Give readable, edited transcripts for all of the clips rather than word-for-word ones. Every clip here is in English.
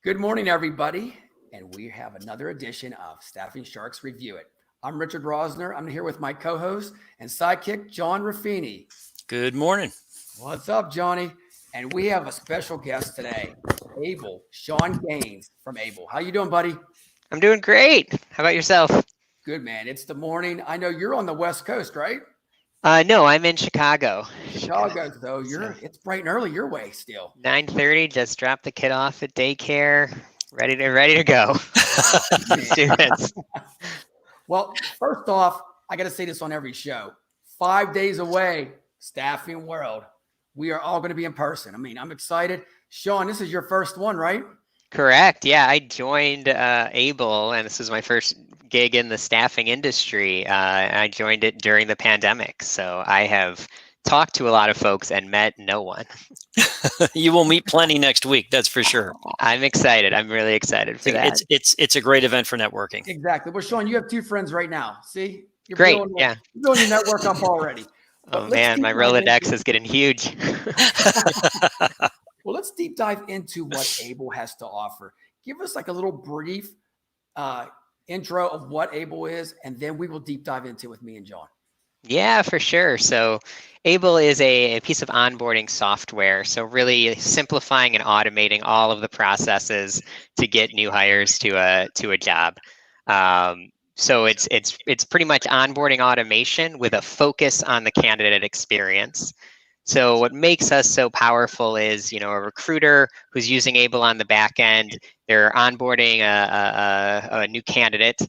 Good morning, everybody, and we have another edition of Staffing Sharks Review It. I'm Richard Rosner. I'm here with my co-host and sidekick, John Raffini. Good morning. What's up, Johnny? And we have a special guest today, Abel, Sean Gaines from Abel. How you doing, buddy? I'm doing great. How about yourself? Good, man. It's the morning. I know you're on the West Coast, right? No, I'm in Chicago. Chicago, though. It's bright and early your way still. 9:30. Just dropped the kid off at daycare. Ready to go. Students. Well, first off, I got to say this on every show. 5 days away, staffing world. We are all going to be in person. I mean, I'm excited. Sean, this is your first one, right? Correct. Yeah, I joined Able, and this is my first gig in the staffing industry. I joined it during the pandemic, so I have talked to a lot of folks and met no one. You will meet plenty next week, that's for sure. I'm excited. I'm really excited for that. It's a great event for networking. Exactly. Well, Sean, you have two friends right now. See? You're Great. Building, yeah. You're building your network up already. Oh man, my Rolodex is getting huge. Well, let's deep dive into what Able has to offer. Give us like a little brief intro of what Able is, and then we will deep dive into it with me and John. Yeah, for sure. So Able is a piece of onboarding software. So really simplifying and automating all of the processes to get new hires to a job. So it's pretty much onboarding automation with a focus on the candidate experience. So what makes us so powerful is, a recruiter who's using Able on the back end, they're onboarding a new candidate.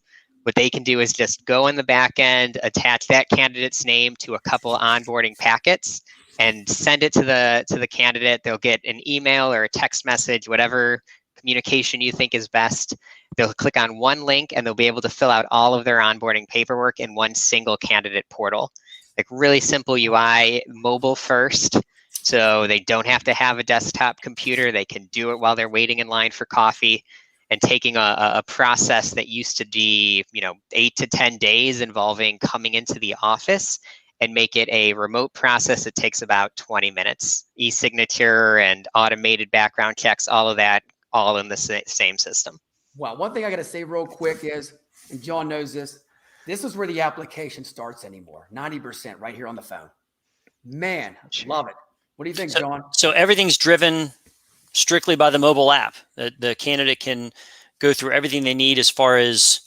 What they can do is just go in the back end, attach that candidate's name to a couple onboarding packets and send it to the candidate. They'll get an email or a text message, whatever communication you think is best. They'll click on one link and they'll be able to fill out all of their onboarding paperwork in one single candidate portal. Like really simple UI, mobile first. So they don't have to have a desktop computer. They can do it while they're waiting in line for coffee. And taking a process that used to be, 8 to 10 days involving coming into the office and make it a remote process that takes about 20 minutes. E-signature and automated background checks, all of that, all in the same system. Wow. One thing I got to say real quick is, and John knows this is where the application starts anymore. 90% right here on the phone. Man, love it. What do you think, John? So everything's driven strictly by the mobile app. The candidate can go through everything they need as far as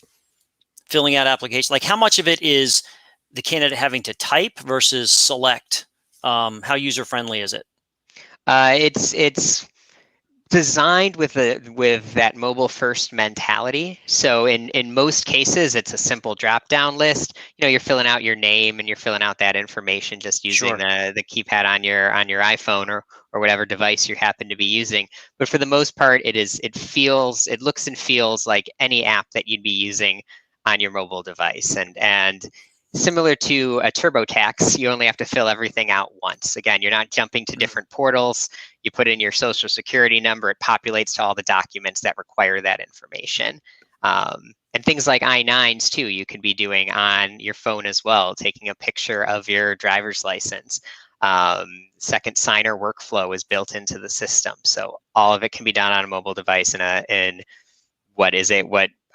filling out applications. Like how much of it is the candidate having to type versus select? How user-friendly is it? It's designed with that mobile first mentality. So in most cases, it's a simple drop down list. You're filling out your name and you're filling out that information just using the keypad on your iPhone or whatever device you happen to be using. But for the most part, it looks and feels like any app that you'd be using on your mobile device. And similar to a TurboTax, you only have to fill everything out once. Again, you're not jumping to different portals. You put in your social security number, it populates to all the documents that require that information. And things like I-9s too, you could be doing on your phone as well, taking a picture of your driver's license. Second signer workflow is built into the system. So all of it can be done on a mobile device in what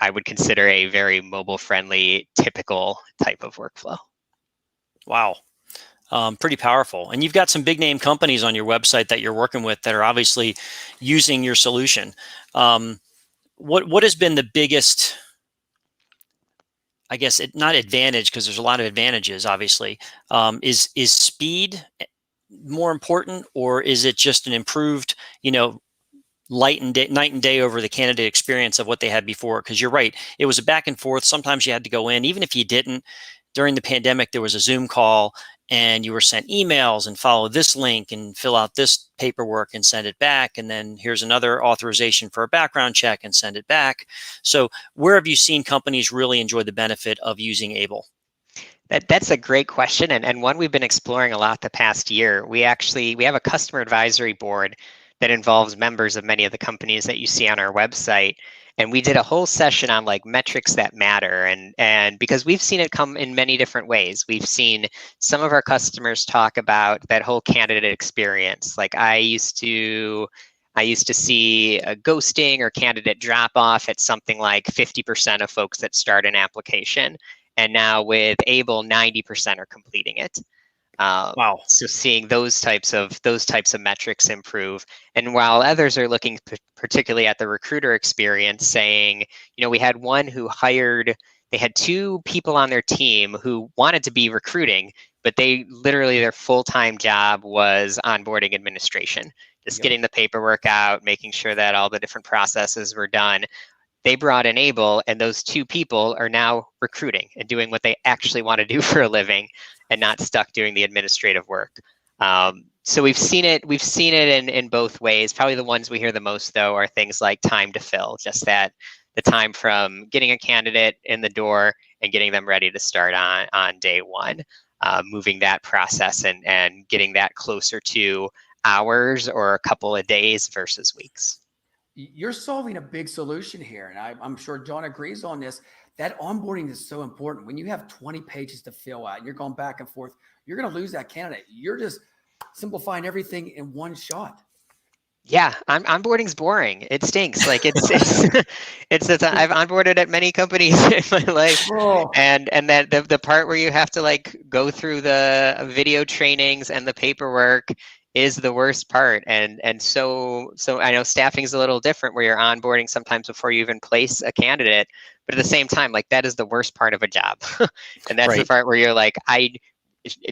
I would consider a very mobile-friendly, typical type of workflow. Wow. Pretty powerful. And you've got some big name companies on your website that you're working with that are obviously using your solution. What has been the biggest, I guess, not advantage, because there's a lot of advantages, obviously. Is speed more important, or is it just an improved, night and day over the candidate experience of what they had before? Because you're right, it was a back and forth. Sometimes you had to go in, even if you didn't. During the pandemic, there was a Zoom call and you were sent emails and follow this link and fill out this paperwork and send it back. And then here's another authorization for a background check and send it back. So where have you seen companies really enjoy the benefit of using Able? That's a great question, and one we've been exploring a lot the past year. We have a customer advisory board that involves members of many of the companies that you see on our website. And we did a whole session on like metrics that matter. And because we've seen it come in many different ways. We've seen some of our customers talk about that whole candidate experience. Like I used to I used to see a ghosting or candidate drop off at something like 50% of folks that start an application. And now with Able, 90% are completing it. Wow. So seeing those types of metrics improve, and while others are looking particularly at the recruiter experience, saying, we had one who they had 2 people on their team who wanted to be recruiting, but their full-time job was onboarding administration, just getting the paperwork out, making sure that all the different processes were done. They brought in Able, and those 2 people are now recruiting and doing what they actually want to do for a living, and not stuck doing the administrative work. So we've seen it in both ways. Probably the ones we hear the most, though, are things like time to fill, just that the time from getting a candidate in the door and getting them ready to start on day one, moving that process and getting that closer to hours or a couple of days versus weeks. You're solving a big solution here, and I'm sure John agrees on this. That onboarding is so important. When you have 20 pages to fill out and you're going back and forth, you're going to lose that candidate. You're just simplifying everything in one shot. Yeah, onboarding's boring. It stinks. Like it's I've onboarded at many companies in my life, and that the part where you have to like go through the video trainings and the paperwork is the worst part. And so I know staffing is a little different, where you're onboarding sometimes before you even place a candidate, but at the same time, like that is the worst part of a job, and that's the part where you're like,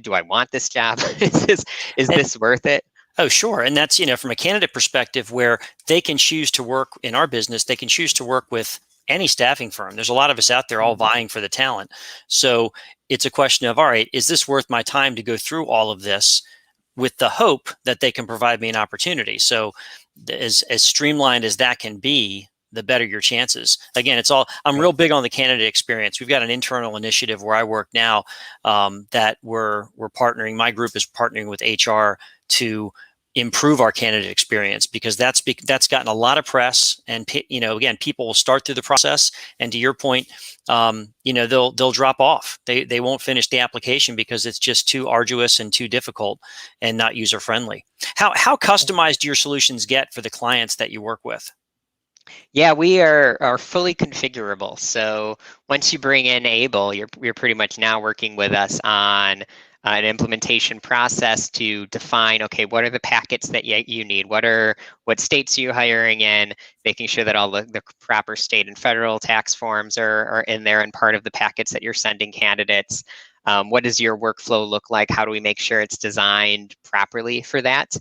do I want this job? is this worth it? Oh, sure. And that's, from a candidate perspective, where they can choose to work in our business, they can choose to work with any staffing firm. There's a lot of us out there all vying for the talent. So it's a question of, all right, is this worth my time to go through all of this with the hope that they can provide me an opportunity? So as streamlined as that can be, the better your chances. Again, I'm real big on the candidate experience. We've got an internal initiative where I work now that we're partnering. My group is partnering with HR to improve our candidate experience, because that's gotten a lot of press, and again, people will start through the process, and to your point, they'll drop off. They won't finish the application because it's just too arduous and too difficult and not user friendly. How customized do your solutions get for the clients that you work with? Yeah, we are fully configurable. So once you bring in Able, you're pretty much now working with us on an implementation process to define, okay, what are the packets that you need? What states are you hiring in? Making sure that all the proper state and federal tax forms are in there and part of the packets that you're sending candidates. What does your workflow look like? How do we make sure it's designed properly for that?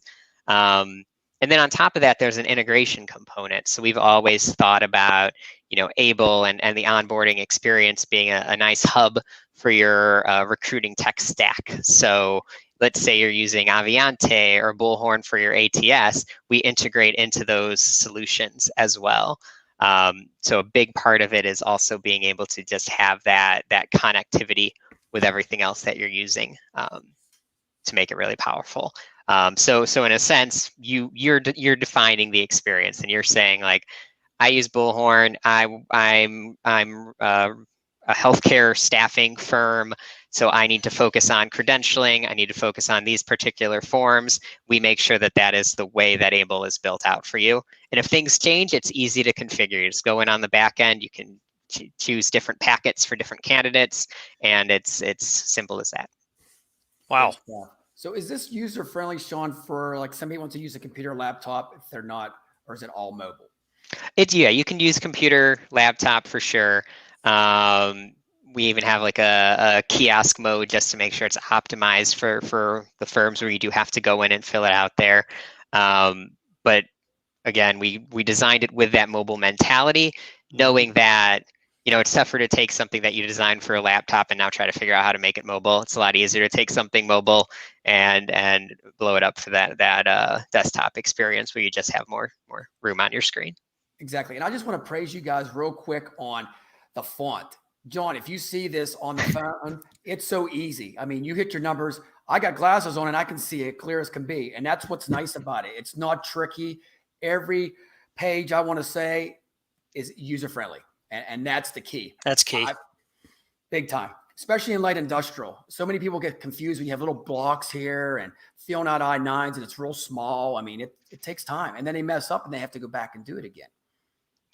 And then on top of that, there's an integration component. So we've always thought about, Able and the onboarding experience being a nice hub for your recruiting tech stack. So let's say you're using Aviante or Bullhorn for your ATS, we integrate into those solutions as well. So a big part of it is also being able to just have that connectivity with everything else that you're using to make it really powerful. So in a sense, you're defining the experience, and you're saying, like, I use Bullhorn. I'm a healthcare staffing firm, so I need to focus on credentialing. I need to focus on these particular forms. We make sure that is the way that Able is built out for you. And if things change, it's easy to configure. You just go in on the back end. You can choose different packets for different candidates, and it's simple as that. Wow. So is this user friendly, Sean, for like somebody wants to use a computer, laptop, if they're not, or is it all mobile? Yeah, you can use computer, laptop for sure. We even have like a kiosk mode just to make sure it's optimized for the firms where you do have to go in and fill it out there. But again, we designed it with that mobile mentality, knowing that it's tougher to take something that you designed for a laptop and now try to figure out how to make it mobile. It's a lot easier to take something mobile and blow it up for that desktop experience where you just have more room on your screen. Exactly. And I just want to praise you guys real quick on the font. John, if you see this on the phone, it's so easy. I mean, you hit your numbers. I got glasses on and I can see it clear as can be. And that's what's nice about it. It's not tricky. Every page, I want to say, is user friendly. And that's the key. That's key. Big time. especially in light industrial. So many people get confused when you have little blocks here and filling out I-9s and it's real small. I mean, it takes time, and then they mess up and they have to go back and do it again.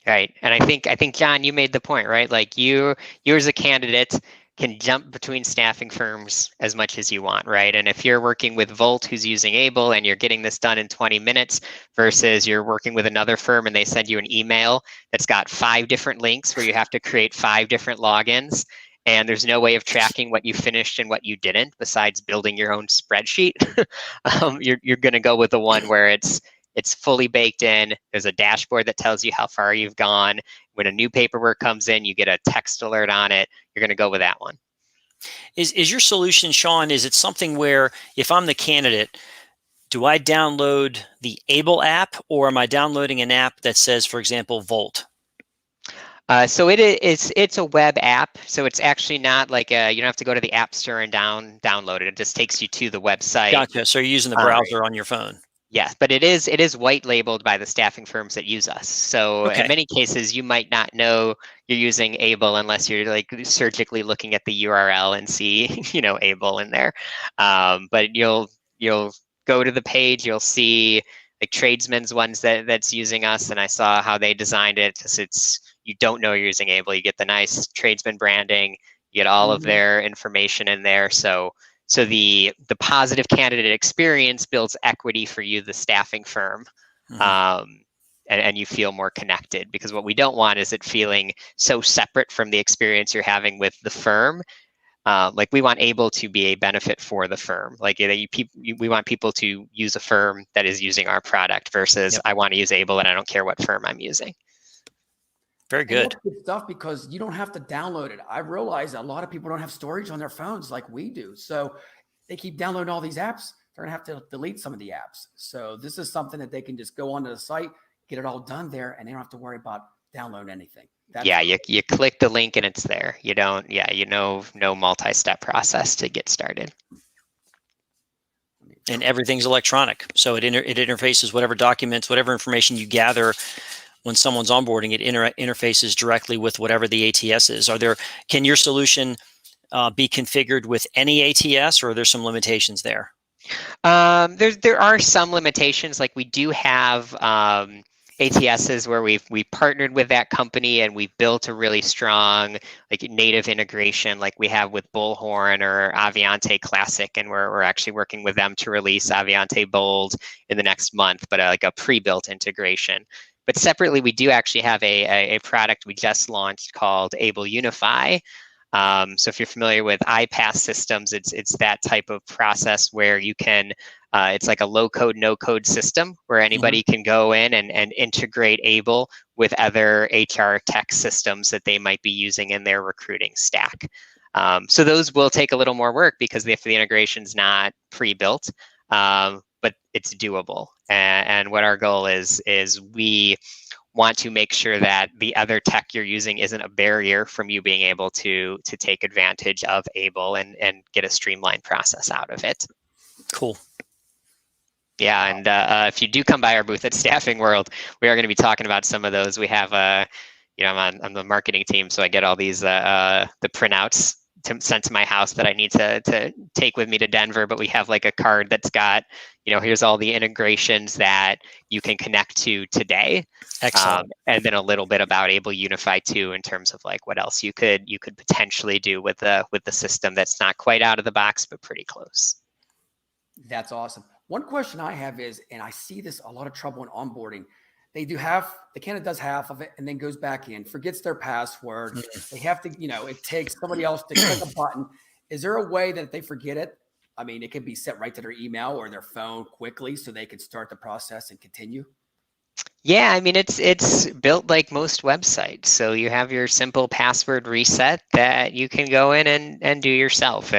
Right. And I think John, you made the point, right? Like you as a candidate can jump between staffing firms as much as you want, right? And if you're working with Volt, who's using Able, and you're getting this done in 20 minutes versus you're working with another firm and they send you an email that's got 5 different links where you have to create 5 different logins, and there's no way of tracking what you finished and what you didn't besides building your own spreadsheet, you're going to go with the one where it's fully baked in. There's a dashboard that tells you how far you've gone. When a new paperwork comes in, you get a text alert on it. You're going to go with that one. Is your solution, Sean, is it something where if I'm the candidate, do I download the Able app, or am I downloading an app that says, for example, Volt? So it's a web app. So it's actually not like you don't have to go to the App Store and download it. It just takes you to the website. Gotcha. So you're using the browser on your phone. Yes, but it is white labeled by the staffing firms that use us. So in many cases, you might not know you're using Able unless you're like surgically looking at the URL and see, Able in there. But you'll go to the page, you'll see like Tradesman's ones that's using us, and I saw how they designed it. Because you don't know you're using Able, you get the nice Tradesman branding, you get all of their information in there. So the positive candidate experience builds equity for you, the staffing firm, and you feel more connected, because what we don't want is it feeling so separate from the experience you're having with the firm. Like we want Able to be a benefit for the firm. Like we want people to use a firm that is using our product versus I want to use Able and I don't care what firm I'm using. Very good. Good stuff, because you don't have to download it. I realize a lot of people don't have storage on their phones like we do. So they keep downloading all these apps. They're going to have to delete some of the apps. So this is something that they can just go onto the site, get it all done there, and they don't have to worry about downloading anything. You click the link and it's there. You don't, no multi-step process to get started. And everything's electronic. So it interfaces whatever documents, whatever information you gather when someone's onboarding, it interfaces directly with whatever the ATS is. Can your solution be configured with any ATS, or are there some limitations there? There are some limitations. Like we do have ATSs where we've partnered with that company and we've built a really strong like native integration, like we have with Bullhorn or Aviante Classic, and we're actually working with them to release Aviante Bold in the next month, but like a pre-built integration. But separately, we do actually have a product we just launched called Able Unify. So if you're familiar with iPass systems, it's that type of process where you can, it's like a low code, no code system where anybody can go in and integrate Able with other HR tech systems that they might be using in their recruiting stack. So those will take a little more work because the integration's not pre-built, but it's doable. And what our goal is we want to make sure that the other tech you're using isn't a barrier from you being able to take advantage of Able and get a streamlined process out of it. Cool. Yeah, and if you do come by our booth at Staffing World, we are going to be talking about some of those. We have, I'm on the marketing team, so I get all these the printouts sent to my house that I need to take with me to Denver. But we have like a card that's got, here's all the integrations that you can connect to today. Excellent. And then a little bit about Able Unify too, in terms of like what else you could potentially do with the system that's not quite out of the box, but pretty close. That's awesome. One question I have is, and I see this a lot of trouble in onboarding. The candidate does half of it and then goes back in, forgets their password. They have to, it takes somebody else to click a button. Is there a way that if they forget it, I mean, it can be set right to their email or their phone quickly so they can start the process and continue? Yeah, I mean, it's built like most websites. So you have your simple password reset that you can go in and do yourself.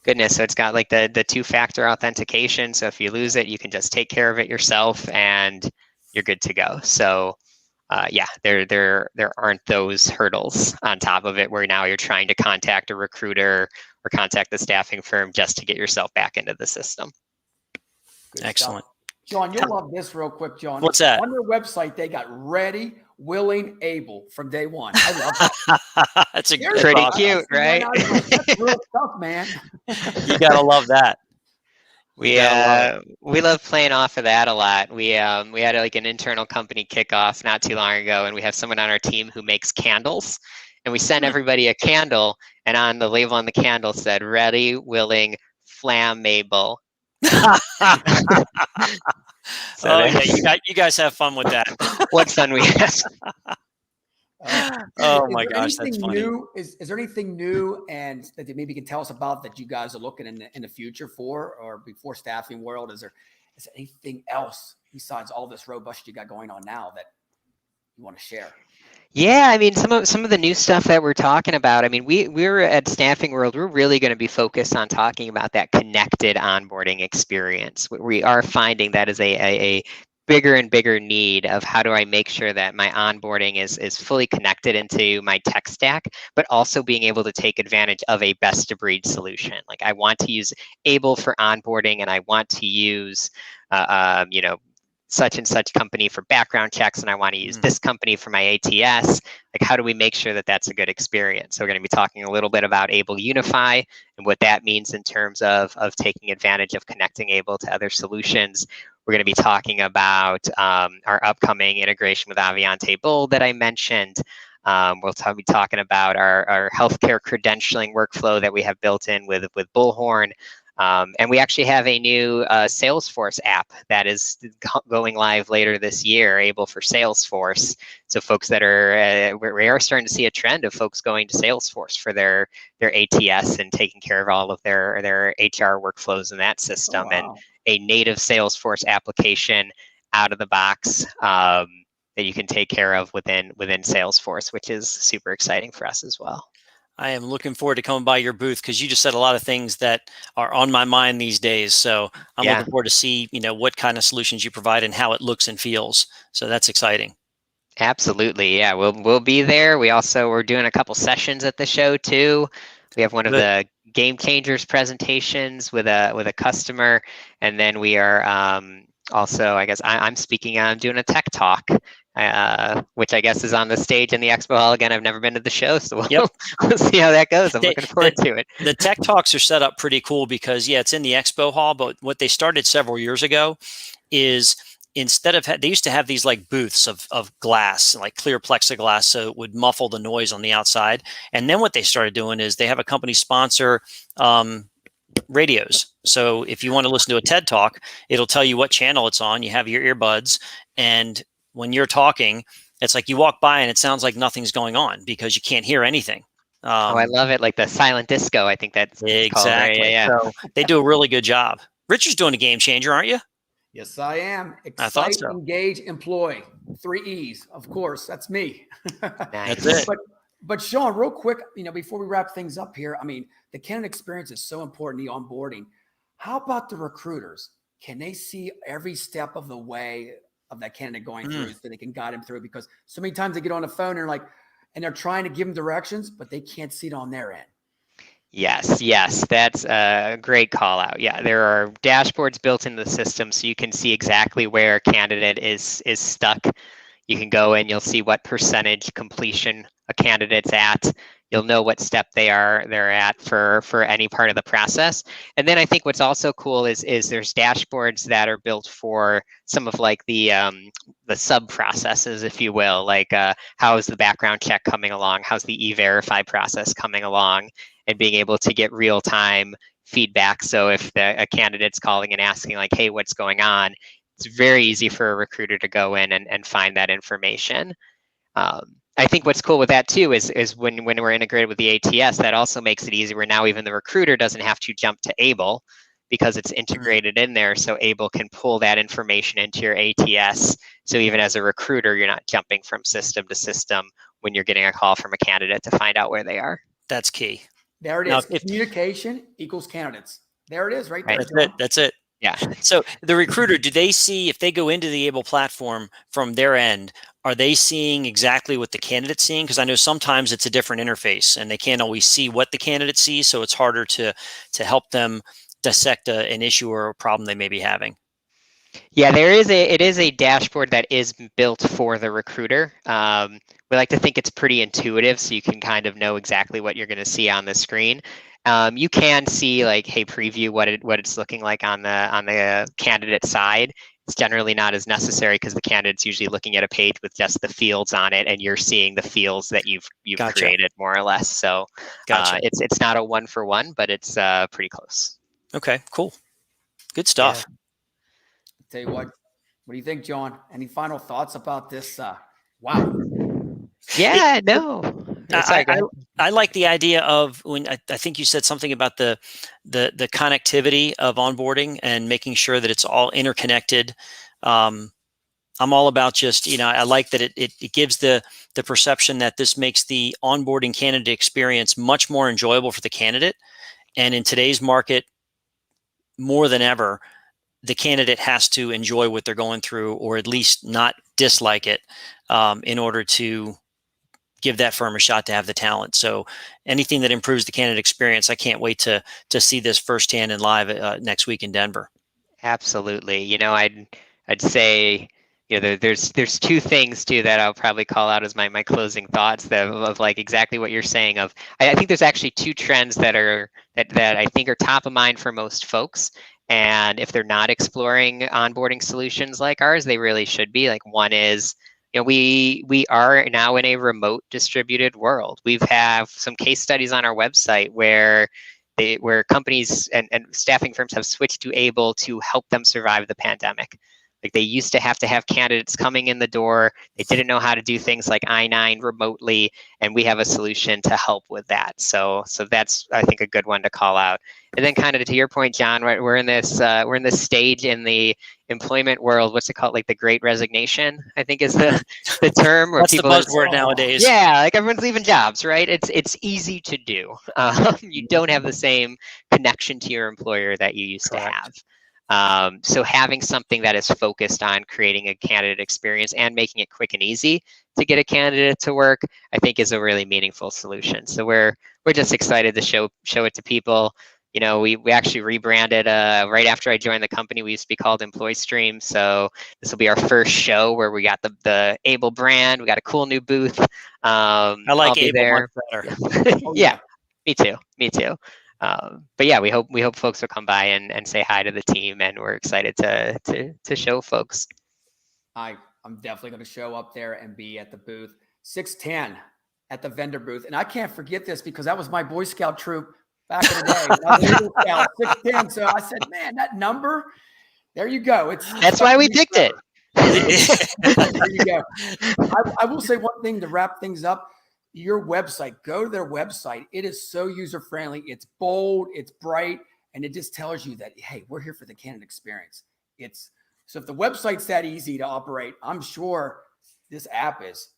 Goodness, so it's got like the two-factor authentication. So if you lose it, you can just take care of it yourself and you're good to go. So there aren't those hurdles on top of it where now you're trying to contact a recruiter or contact the staffing firm just to get yourself back into the system. Good Excellent. Stuff. John, you'll love this real quick, John. What's that? On their website, they got ready willing, able from day one. I love that. That's Pretty awesome. cute, right? That's real stuff, man. You gotta love that. You gotta love it. We love playing off of that a lot. We had like an internal company kickoff not too long ago, and we have someone on our team who makes candles, and we sent everybody a candle, and on the label on the candle said "Ready, willing, flammable." So Oh yeah, you guys have fun with that. what fun we had. Oh Is my there gosh, that's anything funny. new? Is there anything new and that maybe you can tell us about that you guys are looking in the future for or before Staffing World? Is there anything else besides all this robust you got going on now that you want to share? Yeah, I mean, some of the new stuff that we're talking about. I mean, we're at Staffing World. We're really going to be focused on talking about that connected onboarding experience. We are finding that is a bigger and bigger need of how do I make sure that my onboarding is fully connected into my tech stack, but also being able to take advantage of a best of breed solution. Like I want to use Able for onboarding, and I want to use, such and such company for background checks, and I want to use this company for my ATS. Like, how do we make sure that that's a good experience? So we're going to be talking a little bit about Able Unify and what that means in terms of taking advantage of connecting Able to other solutions. We're going to be talking about our upcoming integration with Aviante Bold that I mentioned. We'll be talking about our healthcare credentialing workflow that we have built in with Bullhorn. And we actually have a new Salesforce app that is going live later this year, Able for Salesforce. So folks that are, we are starting to see a trend of folks going to Salesforce for their ATS and taking care of all of their HR workflows in that system. Oh, wow. And a native Salesforce application out of the box that you can take care of within Salesforce, which is super exciting for us as well. I am looking forward to coming by your booth because you just said a lot of things that are on my mind these days. So I'm looking forward to see, what kind of solutions you provide and how it looks and feels. So that's exciting. Absolutely. Yeah, we'll be there. We're doing a couple sessions at the show too. We have one of the game changers presentations with a customer, and then we are also, I guess I'm speaking on doing a tech talk, which I guess is on the stage in the expo hall. Again, I've never been to the show, so we'll see how that goes. I'm looking forward to it. The tech talks are set up pretty cool because, it's in the expo hall, but what they started several years ago is instead of, they used to have these like booths of glass, like clear plexiglass, so it would muffle the noise on the outside. And then what they started doing is they have a company sponsor radios. So if you want to listen to a TED talk, it'll tell you what channel it's on. You have your earbuds, and when you're talking, it's like you walk by and it sounds like nothing's going on because you can't hear anything. I love it, like the silent disco. I think that's exactly called, right? Yeah. So they do a really good job. Richard's doing a game changer, aren't you? Yes, I am. I thought Excite, so. engage, employ. 3 E's, of course. That's me. Nice. That's it. But Sean, real quick, before we wrap things up here, I mean, the candidate experience is so important, the onboarding. How about the recruiters? Can they see every step of the way of that candidate going through so they can guide him through? Because so many times they get on the phone and they're trying to give them directions, but they can't see it on their end. Yes, that's a great call out. Yeah, there are dashboards built into the system so you can see exactly where a candidate is stuck. You can go in, you'll see what percentage completion a candidate's at. You'll know what step they're at for any part of the process. And then I think what's also cool is there's dashboards that are built for some of like the sub processes, if you will, like how's the background check coming along, how's the e-verify process coming along, and being able to get real time feedback. So if a candidate's calling and asking like, hey, what's going on? It's very easy for a recruiter to go in and find that information. I think what's cool with that too is when we're integrated with the ATS, that also makes it easy where now even the recruiter doesn't have to jump to Able because it's integrated in there. So Able can pull that information into your ATS. So even as a recruiter, you're not jumping from system to system when you're getting a call from a candidate to find out where they are. That's key. There it is. Communication equals candidates. There it is right there. That's it. Yeah. So the recruiter, do they see, if they go into the Able platform from their end, are they seeing exactly what the candidate's seeing? Because I know sometimes it's a different interface and they can't always see what the candidate sees. So it's harder to help them dissect an issue or a problem they may be having. Yeah, it is a dashboard that is built for the recruiter. We like to think it's pretty intuitive, so you can kind of know exactly what you're going to see on the screen. You can see like, hey, preview what it's looking like on the candidate side. It's generally not as necessary because the candidate's usually looking at a page with just the fields on it, and you're seeing the fields that you've Gotcha. created more or less. So Gotcha. it's not a 1-for-1, but it's pretty close. Okay, cool. Good stuff. Tell you what do you think, John? Any final thoughts about this? Wow. Yeah, no. Sorry, go ahead. I like the idea of when I think you said something about the connectivity of onboarding and making sure that it's all interconnected. I'm all about just, I like that it gives the perception that this makes the onboarding candidate experience much more enjoyable for the candidate. And in today's market, more than ever, the candidate has to enjoy what they're going through, or at least not dislike it, in order to give that firm a shot to have the talent. So anything that improves the candidate experience, I can't wait to see this firsthand and live next week in Denver. Absolutely. I'd say, there's two things too that I'll probably call out as my closing thoughts of like exactly what you're saying. I think there's actually two trends that I think are top of mind for most folks. And if they're not exploring onboarding solutions like ours, they really should be. Like, one is, we are now in a remote distributed world. We've have some case studies on our website where companies and staffing firms have switched to Able to help them survive the pandemic. Like, they used to have candidates coming in the door. They didn't know how to do things like I-9 remotely, and we have a solution to help with that. So that's, I think, a good one to call out. And then, kind of to your point, John, we're in this stage in the employment world. What's it called? Like the Great Resignation, I think is the term. Where That's people the buzzword nowadays. Yeah, like everyone's leaving jobs, right? It's easy to do. You don't have the same connection to your employer that you used to have. So having something that is focused on creating a candidate experience and making it quick and easy to get a candidate to work, I think is a really meaningful solution. So we're just excited to show it to people. We actually rebranded right after I joined the company. We used to be called Employee Stream. So this will be our first show where we got the Able brand. We got a cool new booth. I like Able there. much better. Yeah, me too. But yeah, we hope folks will come by and say hi to the team, and we're excited to show folks. I'm definitely going to show up there and be at the booth 610 at the vendor booth. And I can't forget this because that was my Boy Scout troop back in the day. I was Eagle Scout, 610. So I said, man, that number, there you go. That's why we picked it. There you go. I will say one thing to wrap things up. Your website, go to their website. It is so user-friendly. It's bold, it's bright, and it just tells you that, hey, we're here for the candidate experience. So if the website's that easy to operate, I'm sure this app is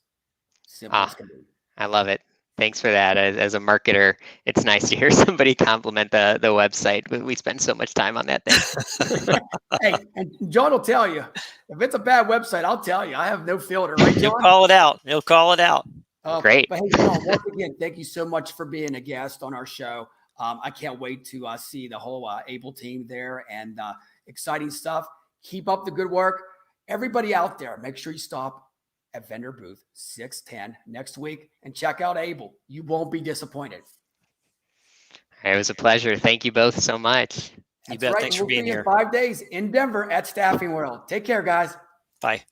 simple as can be. I love it. Thanks for that. As a marketer, it's nice to hear somebody compliment the website. We spend so much time on that thing. Hey, and John will tell you, if it's a bad website, I'll tell you. I have no filter, right, John? He'll call it out. Great. But hey, John, once again, thank you so much for being a guest on our show. I can't wait to see the whole Able team there, and exciting stuff. Keep up the good work. Everybody out there, make sure you stop at vendor booth 610 next week and check out Able. You won't be disappointed. It was a pleasure. Thank you both so much. You bet. Thanks for being here. 5 days in Denver at Staffing World. Take care, guys. Bye.